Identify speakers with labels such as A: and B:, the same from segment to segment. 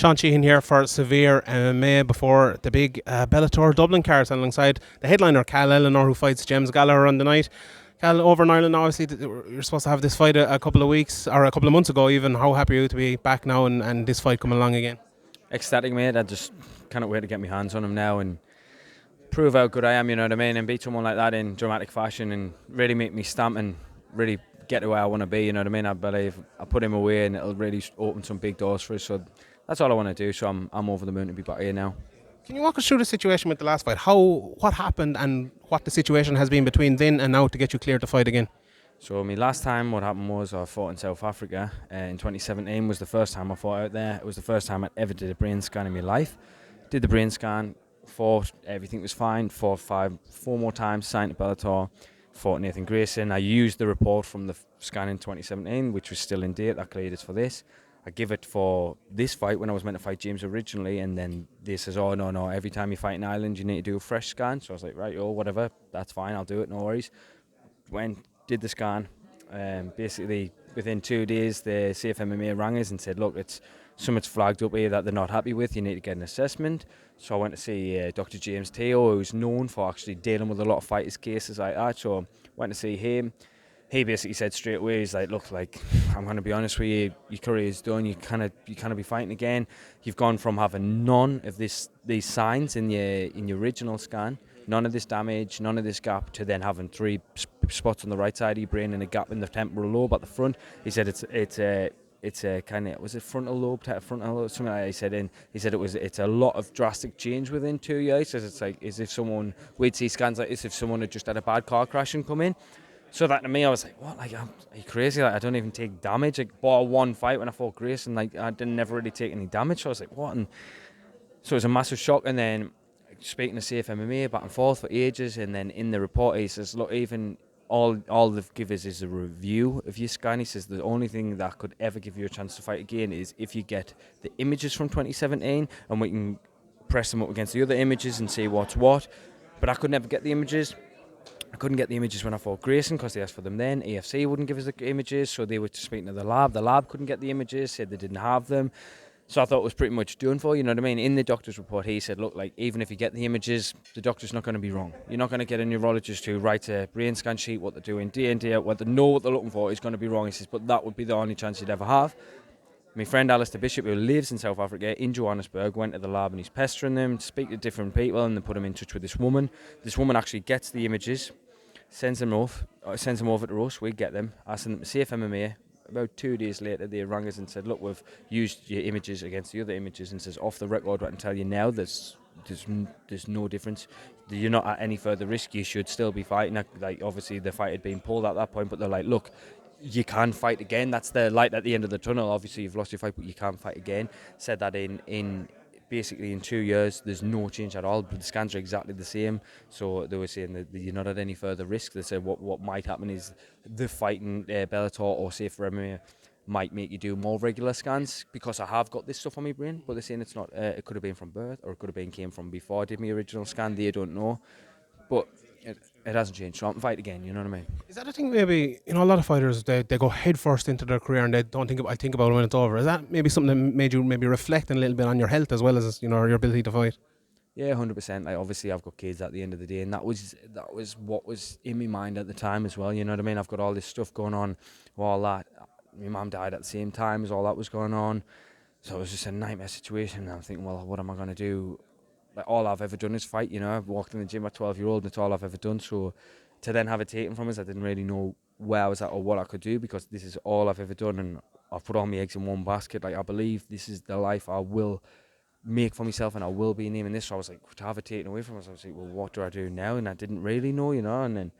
A: Sean Sheehan here for Severe MMA before the big Bellator Dublin card alongside the headliner Cal Ellenor, who fights James Gallagher on the night. Cal, over in Ireland now, obviously you're supposed to have this fight a couple of weeks or a couple of months ago even. How happy are you to be back now and this fight coming along again?
B: Ecstatic, mate. I just cannot wait to get my hands on him now and prove how good I am, you know what I mean, and beat someone like that in dramatic fashion and really make me stamp and really get to where I want to be, you know what I mean. I believe I put him away and it'll really open some big doors for us, so that's all I want to do. So I'm over the moon to be back here now.
A: Can you walk us through the situation with the last fight? What happened and what the situation has been between then and now to get you cleared to fight again?
B: So my last time, what happened was I fought in South Africa in 2017. Was the first time I fought out there. It was the first time I ever did a brain scan in my life. Did the brain scan, fought, everything was fine. Fought four more times, signed to Bellator, fought Nathan Grayson. I used the report from the scan in 2017, which was still in date. I cleared it for this. I give it for this fight when I was meant to fight James originally, and then they says, oh no, every time you fight in Ireland you need to do a fresh scan. So I was like, right, whatever, that's fine, I'll do it, no worries. Went, did the scan. Basically, within 2 days, the CFMMA rang us and said, look, it's something's flagged up here that they're not happy with. You need to get an assessment. So I went to see Dr. James Teo, who's known for actually dealing with a lot of fighters' cases like that. So went to see him. He basically said straight away, he's like, look, like, I'm going to be honest with you, your career's done. You kind of be fighting again. You've gone from having none of these signs in your original scan, none of this damage, none of this gap, to then having three spots on the right side of your brain and a gap in the temporal lobe at the front. He said it's a kind of, was it frontal lobe, something like that. He said it's a lot of drastic change within 2 years. He says it's like as if we'd see scans like this if someone had just had a bad car crash and come in. So that to me, I was like, what? Like, are you crazy? Like, I don't even take damage. I bought one fight when I fought Grace, and like, I didn't never really take any damage. So I was like, what? And so it was a massive shock. And then speaking to CFMMA back and forth for ages, and then in the report he says, look, even all they've given us is a review of your scan. He says the only thing that could ever give you a chance to fight again is if you get the images from 2017, and we can press them up against the other images and see what's what. But I could never get the images. I couldn't get the images when I fought Grayson because they asked for them then. AFC wouldn't give us the images, so they were speaking to the lab. The lab couldn't get the images, said they didn't have them. So I thought it was pretty much done for, you know what I mean? In the doctor's report, he said, look, like, even if you get the images, the doctor's not going to be wrong. You're not going to get a neurologist who writes a brain scan sheet, what they're doing, day in, day out, what they know what they're looking for is going to be wrong. He says, but that would be the only chance you'd ever have. My friend Alistair Bishop, who lives in South Africa, in Johannesburg, went to the lab and he's pestering them to speak to different people, and they put him in touch with this woman. This woman actually gets the images, sends them over to us. We get them. I send them to CFMMA. About 2 days later, they rang us and said, look, we've used your images against the other images, and says, off the record, I can tell you now, there's no difference. You're not at any further risk. You should still be fighting. Like, obviously, the fight had been pulled at that point, but they're like, look, you can fight again. That's the light at the end of the tunnel. Obviously, you've lost your fight, but you can fight again. Said that in basically in 2 years, there's no change at all. The scans are exactly the same. So they were saying that you're not at any further risk. They said what might happen is the fighting Bellator or say for MMA might make you do more regular scans because I have got this stuff on my brain. But they're saying it's not. It could have been from birth or it could have been came from before I did my original scan. They don't know. But it hasn't changed, so I can fight again, you know what I mean?
A: Is that a thing maybe, a lot of fighters, they go head first into their career and they don't think about, I think about it when it's over. Is that maybe something that made you maybe reflect a little bit on your health as well as, your ability to fight?
B: Yeah, 100%. Like, obviously, I've got kids at the end of the day, and that was what was in my mind at the time as well. You know what I mean? I've got all this stuff going on, all that. My mum died at the same time as all that was going on, so it was just a nightmare situation. And I'm thinking, well, what am I going to do? Like, all I've ever done is fight. I've walked in the gym at 12-year-old, and it's all I've ever done. So to then have it taken from us, I didn't really know where I was at or what I could do because this is all I've ever done, and I've put all my eggs in one basket. Like, I believe this is the life I will make for myself and I will be naming this. So I was like, to have it taken away from us, I was like, well, what do I do now? And I didn't really know, and then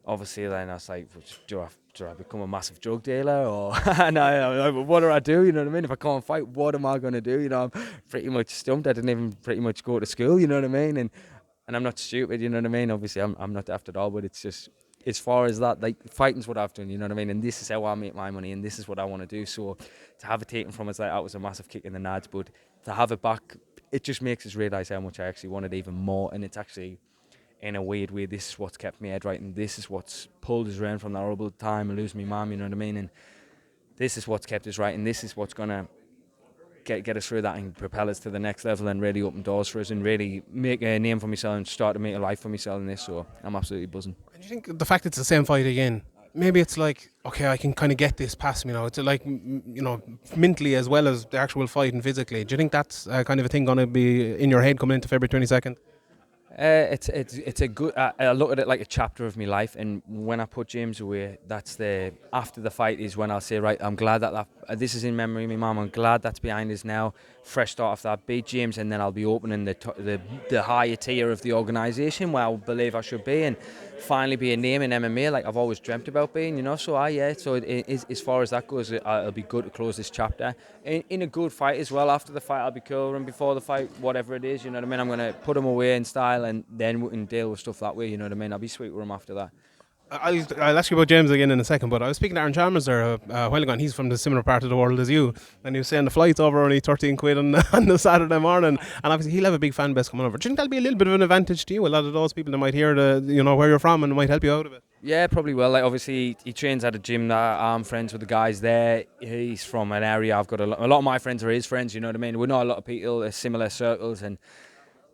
B: obviously then I was like, do I become a massive drug dealer or no, what do I do? You know what I mean? If I can't fight, what am I going to do? I'm pretty much stumped. I didn't even pretty much go to school, you know what I mean? And I'm not stupid, you know what I mean? Obviously I'm not daft at all, but it's just, as far as that, like, fighting's what I've done, you know what I mean? And this is how I make my money and this is what I want to do. So to have it taken from us like that was a massive kick in the nads, but to have it back, it just makes us realise how much I actually wanted even more. And it's actually, in a weird way, this is what's kept me head right, and this is what's pulled us around from that horrible time and losing my mum, you know what I mean? And this is what's kept us right, and this is what's gonna get us through that and propel us to the next level and really open doors for us and really make a name for myself and start to make a life for myself in this. So I'm absolutely buzzing.
A: And do you think the fact it's the same fight again, maybe it's like, okay, I can kind of get this past me now. It's like, mentally as well as the actual fight and physically. Do you think that's kind of a thing going to be in your head coming into February 22nd?
B: It's a good. I look at it like a chapter of my life, and when I put James away, that's the after the fight is when I'll say, right, I'm glad that this is in memory of my mum. I'm glad that's behind us now. Fresh start off that, beat James, and then I'll be opening the higher tier of the organisation where I believe I should be, and finally be a name in MMA like I've always dreamt about being. So So it is, as far as that goes, it'll be good to close this chapter in a good fight as well. After the fight, I'll be cool, and before the fight, whatever it is, you know what I mean. I'm gonna put him away in style, and then we can deal with stuff that way. You know what I mean. I'll be sweet with him after that.
A: I'll ask you about James again in a second, but I was speaking to Aaron Chalmers there a while ago, and he's from the similar part of the world as you, and he was saying the flight's over only 13 quid on, on the Saturday morning, and obviously he'll have a big fan base coming over. Do you think that'll be a little bit of an advantage to you? A lot of those people that might hear where you're from and might help you out of it.
B: Yeah, probably will. Like obviously, he trains at a gym that I'm friends with the guys there. He's from an area I've got a lot of my friends are his friends. You know what I mean? We know a lot of people, similar circles, and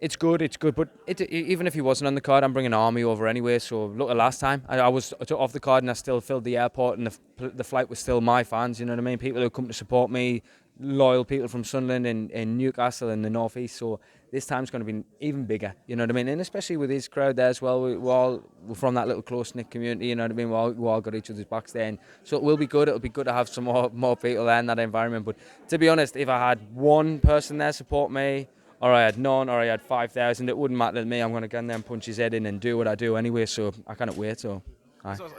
B: it's good. But even if he wasn't on the card, I'm bringing Army over anyway. So look, the last time I was off the card and I still filled the airport, and the flight was still my fans. You know what I mean? People who come to support me, loyal people from Sunderland and Newcastle and the North East. So this time's going to be even bigger. You know what I mean? And especially with his crowd there as well. We're from that little close knit community. You know what I mean? We all got each other's backs there, and so it will be good. It'll be good to have some more people there in that environment. But to be honest, if I had one person there support me, or I had none, or I had 5,000, it wouldn't matter to me. I'm going to go in there and punch his head in and do what I do anyway, so I can't wait. So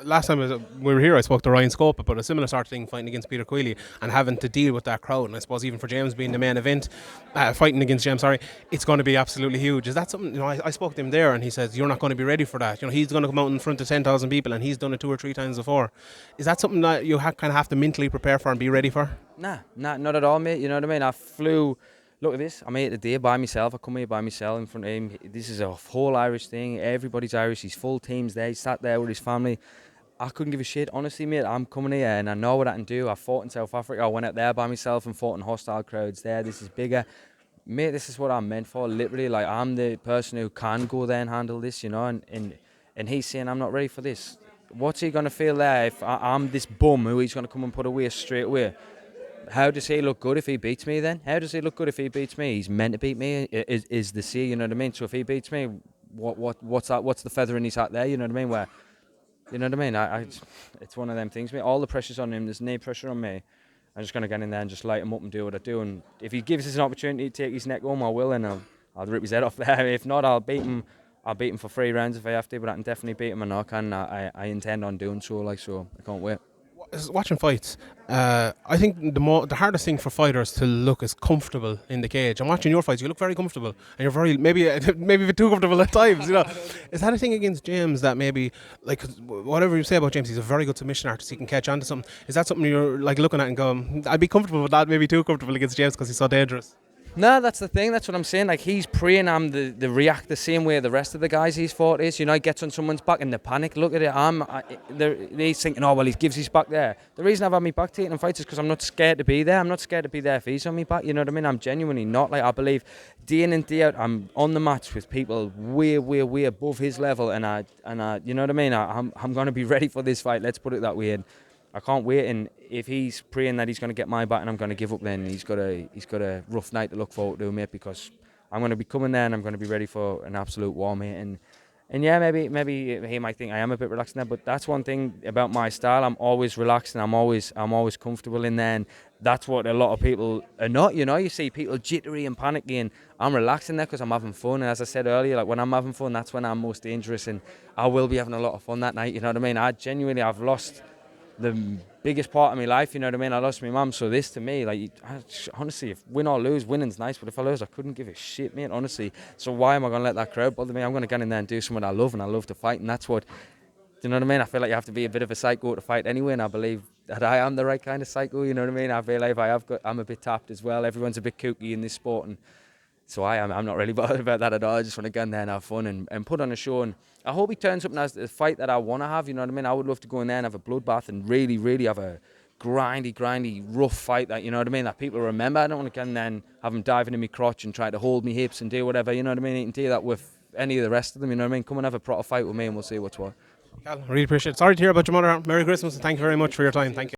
A: last time we were here, I spoke to Ryan Scope about a similar sort of thing, fighting against Peter Queally and having to deal with that crowd. And I suppose even for James being the main event, fighting against James, it's going to be absolutely huge. Is that something, I spoke to him there and he says, you're not going to be ready for that. He's going to come out in front of 10,000 people and he's done it 2 or 3 times before. Is that something that you kind of have to mentally prepare for and be ready for?
B: Nah, not at all, mate. You know what I mean? I flew... Look at this, I'm here today by myself. I come here by myself in front of him. This is a whole Irish thing. Everybody's Irish. He's full teams there. He sat there with his family. I couldn't give a shit. Honestly, mate, I'm coming here and I know what I can do. I fought in South Africa. I went out there by myself and fought in hostile crowds there. This is bigger. Mate, this is what I'm meant for, literally. Like, I'm the person who can go there and handle this, and he's saying I'm not ready for this. What's he going to feel there if I'm this bum who he's going to come and put away straight away? How does he look good if he beats me then? How does he look good if he beats me? He's meant to beat me, is the C, you know what I mean? So if he beats me, what's that? What's the feather in his hat there, you know what I mean? Where, you know what I mean? It's one of them things, mate. All the pressure's on him, there's no pressure on me. I'm just going to get in there and just light him up and do what I do. And if he gives us an opportunity to take his neck home, I will, and I'll rip his head off there. If not, I'll beat him. I'll beat him for 3 rounds if I have to, but I can definitely beat him, and I intend on doing so, so I can't wait.
A: Watching fights, I think the hardest thing for fighters to look is comfortable in the cage. I'm watching your fights; you look very comfortable, and you're very maybe a bit too comfortable at times. Is that a thing against James that maybe, like, whatever you say about James, he's a very good submission artist. He can catch onto something. Is that something you're like looking at and going, I'd be comfortable with that, maybe too comfortable against James because he's so dangerous?
B: No, that's the thing. That's what I'm saying. Like, he's praying I'm the react the same way the rest of the guys he's fought is. He gets on someone's back and they panic. Look at it. He's thinking, oh, well, he gives his back there. The reason I've had my back taken in fights is because I'm not scared to be there. I'm not scared to be there if he's on my back. You know what I mean? I'm genuinely not. Like, I believe day in and day out, I'm on the match with people way, way, way above his level. And I you know what I mean? I'm going to be ready for this fight. Let's put it that way. And I can't wait, and if he's praying that he's going to get my back and I'm going to give up, then he's got a rough night to look forward to, mate, because I'm going to be coming there and I'm going to be ready for an absolute war, mate. And yeah, maybe he might think I am a bit relaxed in there, but that's one thing about my style. I'm always relaxed and I'm always comfortable in there, and that's what a lot of people are not. You see people jittery and panicky, and I'm relaxed in there because I'm having fun. And as I said earlier, like, when I'm having fun, that's when I'm most dangerous, and I will be having a lot of fun that night. You know what I mean? I've lost the biggest part of my life, you know what I mean? I lost my mum, so this to me, like, honestly, if win or lose, winning's nice, but if I lose, I couldn't give a shit, mate, honestly. So why am I going to let that crowd bother me? I'm going to get in there and do something I love, and I love to fight, and that's what, you know what I mean? I feel like you have to be a bit of a psycho to fight anyway, and I believe that I am the right kind of psycho, you know what I mean? I feel like I'm a bit tapped as well. Everyone's a bit kooky in this sport, and so I'm not really bothered about that at all. I just want to get in there and have fun and put on a show. And I hope he turns up as the fight that I want to have. You know what I mean? I would love to go in there and have a bloodbath and really, really have a grindy, rough fight that, you know what I mean, that people remember. I don't want to then have him diving in my crotch and try to hold me hips and do whatever, you know what I mean. He can do that with any of the rest of them, you know what I mean. Come and have a proper fight with me and we'll see what's what.
A: Cal, really appreciate it. Sorry to hear about your mother. Merry Christmas and thank you very much for your time. Thank you.